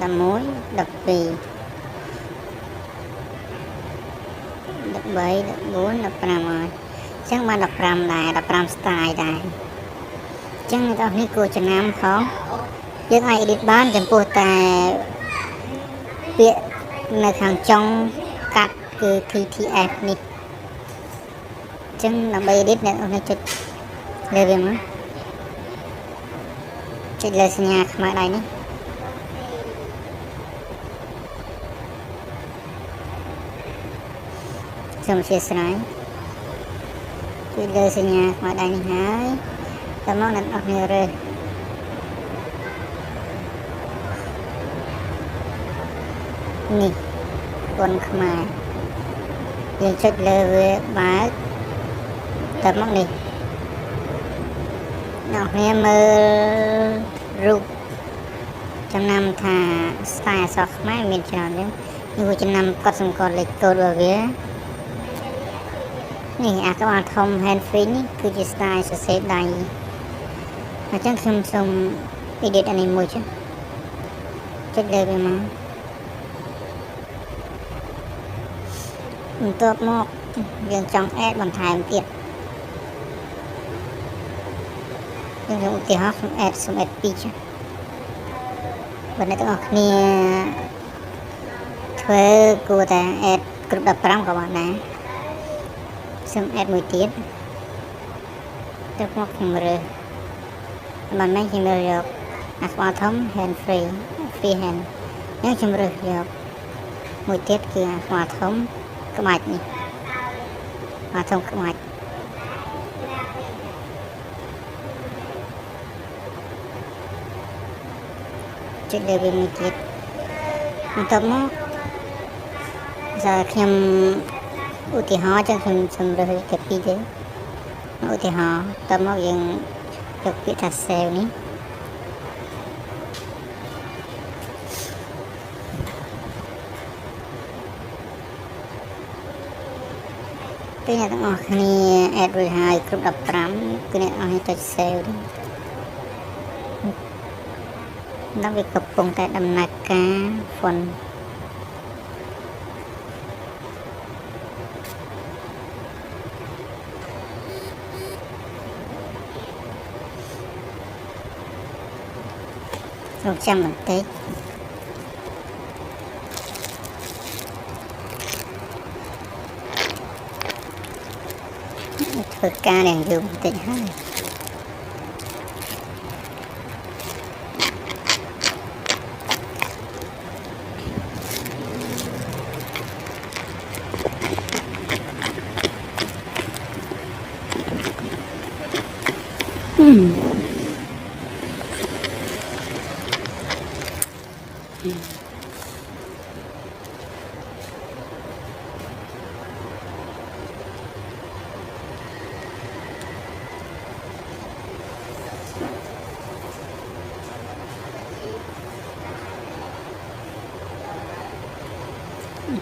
11 12 13 14 15ហើយចឹងបាន15ដែរ15 style ដែរចឹងអ្នកទាំងនេះគួរចំណាំផងយើងអាច edit បានចំពោះតែពាក្យនៅខាងចុងកាត់គឺ TTF នេះចឹងដើម្បី edit អ្នកទាំងនេះចុចលើវាមកចុចលើសញ្ញាខ្មៅដៃនេះសូមអធិស្ឋានចុចលើសញ្ញាខ្មៅដៃនេះហើយតើមកអ្នកទាំងនេះរើសនេះប៉ុនខ្មែរយើងចុចលើវាបើកតើមកនេះអ្នកគ្នាមើលរូបចំណាំថា style អក្សរខ្មែរមានច្រើនទេនេះចំណាំកត់សម្គាល់លេខកូដរបស់វានេះអាក្បាលធំ hand free នេះគឺជា style សរសេរដៃអញ្ចឹងខ្ញុំសូម edit អានេះមួយចុចលើវាមកបន្ទាប់មកយើងចង់ add បន្ថែមទៀតយើងឧទាហរណ៍ខ្ញុំ add 2ចុះបើអ្នកទាំងអស់គ្នាធ្វើគួរតែ add គ្រប់15ក៏បានដែរសូម add មួយទៀតទៅមកខ្ញុំរើសបាននេះខ្ញុំរើសយកអាក្បាលធំ hand free hand ខ្ញុំជំរើសយកមួយទៀតគឺអាក្បាលធំក្បាច់នេះអាធំក្បាច់ចុចលើវាមួយទៀតបន្ទាប់មកgiờខ្ញុំឧទាហរណ៍ចឹងខ្ញុំជំរើសតែពីរទេឧទាហរណ៍តើមកយើងយកពាក្យថា save នេះពេលអ្នកទាំងអស់គ្នា add រួចហើយគ្រប់15គឺអ្នកអស់គ្នាចុច save ដល់វាកំពុងតែដំណើរការ font រងចាំបន្តិច ធ្វើការយ៉ាងយូរបន្តិចហើយ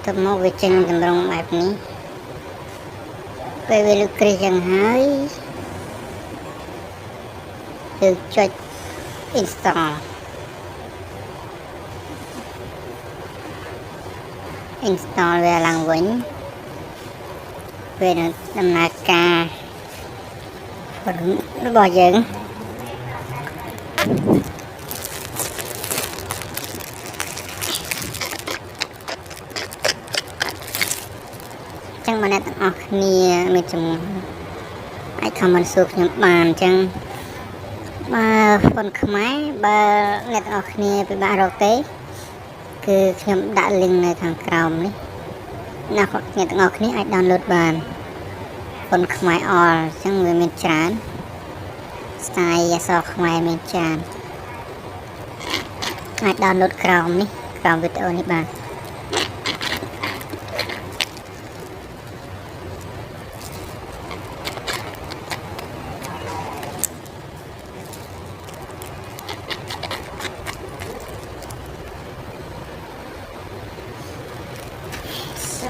ទៅមកវាចេញតម្រង់បែបនេះពេលវាលុបគ្រីសយ៉ាងហើយយើងចុច install វាឡើងវិញវានឹងដំណើរការរបស់យើងចឹងបងអ្នកទាំងអស់គ្នាមានចំនួនអាច comment សួរខ្ញុំបានអញ្ចឹងបើហ្វុនខ្មែរបើអ្នកទាំងអស់គ្នាពិបាករកទេគឺខ្ញុំដាក់ link នៅខាងក្រោមនេះអ្នកទាំងអស់គ្នាអាច download បានហ្វុនខ្មែរអល់អញ្ចឹងវាមានច្រើន style អក្សរខ្មែរមានច្រើនអាច download ក្រោមនេះក្រោមវីដេអូនេះបាន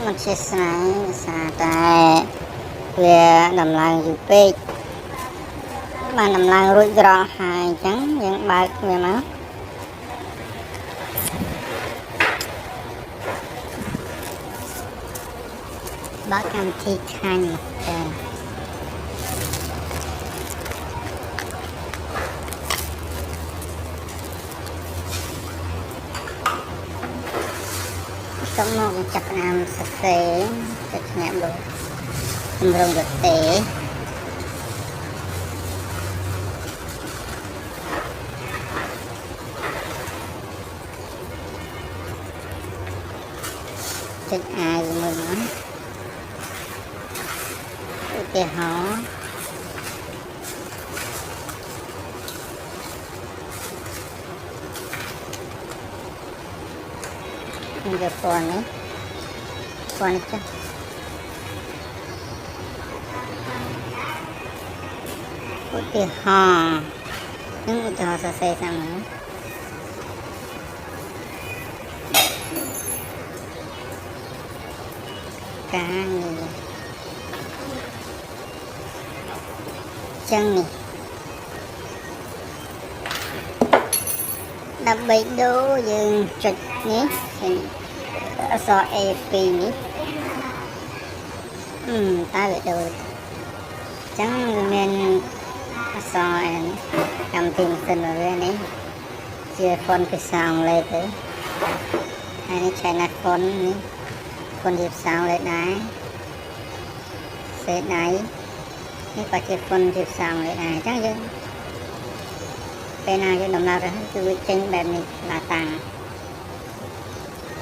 មិនជាស្នាសារតែវាដំឡើងយូរពេកបានដំឡើងរួចរាល់ហើយអញ្ចឹងយើងបើកវាមកបើកកម្មវិធីខាញ់ចាxong nó chặt nam sạch sẽ chặt nhẹm rồi rồng gật tế chặt ai rồi mình nó hó giờ phone chứ putih ha ini udah selesai sama kan chân này đập bị đố dừng chụp nhé so EP nhé ta bị đôi chẳng nên so cầm tìm tình rồi đây này chưa con cái sòng lên tới hay nó chạy nát con dịp sòng lên đáy sẽ đáy nếu có chiếc con dịp sòng lên đáy chắc chứ cái nào cho đồng nào ra cứ bị chênh bẹp này là tàng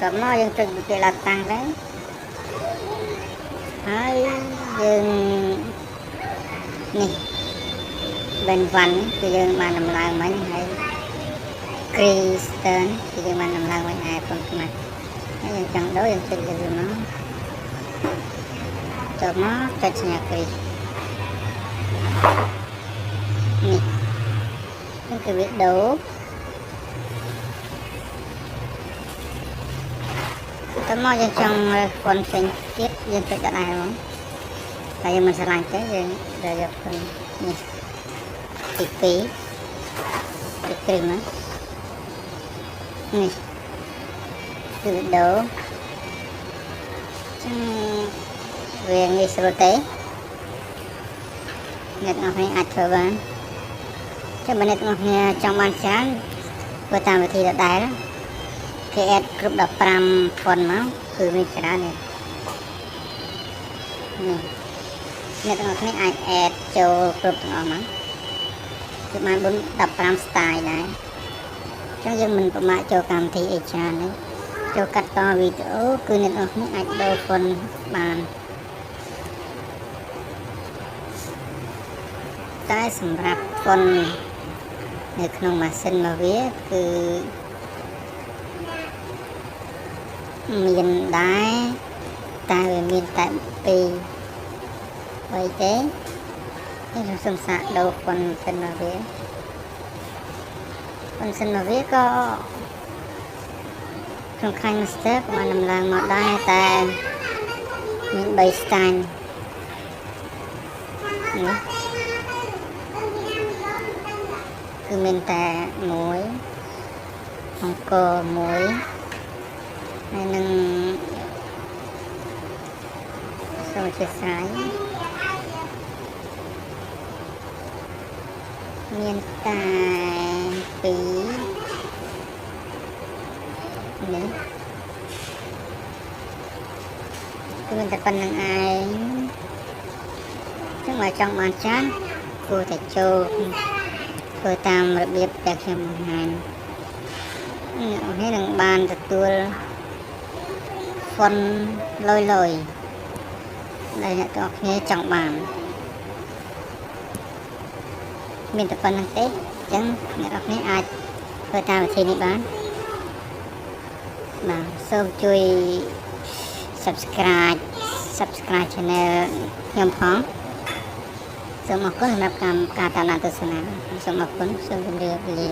còn nó dân trực bị là tàng đấy hai dân nè bên văn thì dân mà nằm lại mấy hay Kristen thì dân mà nằm lại mấy ai còn cái mặt dân chẳng đối dân trực cho nó cho nó cho nhà Krist nè cái việc đổ tấm môi trong con xanh tiếp dân phải cái này không tại vì mình sẽ làm cái gì rồi được phần thịt phí thịt cream á này cái việc đổ về nghề sơ tế nhật ngọc hay ạch thở bán cho bên này ngọc hay trong ban sáng vừa tạm về thì đã đáy đó cái ad group đập pram phần máu từ bên trái này អ្នកទាំងអស់គ្នាអាច add ចូលគ្រប់ទាំងអស់មកគឺបាន15 style ដែរអញ្ចឹងយើងមិនប្រមាថចូលកម្មវិធីអីច្រើនទេចូលកាត់តវីដេអូគឺអ្នកទាំងអស់គ្នាអាចដូរ font បានតែសម្រាប់ font នៅក្នុងម៉ាស៊ីនរបស់វាគឺមានដែរតែវាមានតែ2 3ទេខ្ញុំសង្សាកដូរ font សិនមកវាក៏ក្នុងខាង master ក៏បានដំឡើងមកដែរតែមាន3 style នេះគឺមានតែ1អង្គ1ហើយនឹងសូមអធិស្ឋានមានតែ2នេះគឺមានតែប៉ុណ្្នឹងឯងចឹងបើចង់បានច្រើនគួរតែចូលធ្វើតាមរបៀបដែលខ្ញុំបង្ហាញនេះនឹងបានទទួល font លយដែលអ្នកទាំងអស់គ្នាចង់បានមានតែប៉ុណ្្នឹងទេអញ្ចឹងអ្នកទាំងអស់គ្នាអាចធ្វើតាមវិធីនេះបានបាទសូមជួយ subscribe channel ខ្ញុំផងសូមអរគុណសម្រាប់ការតាមដានទស្សនាសូមអរគុណសូមជម្រាបលា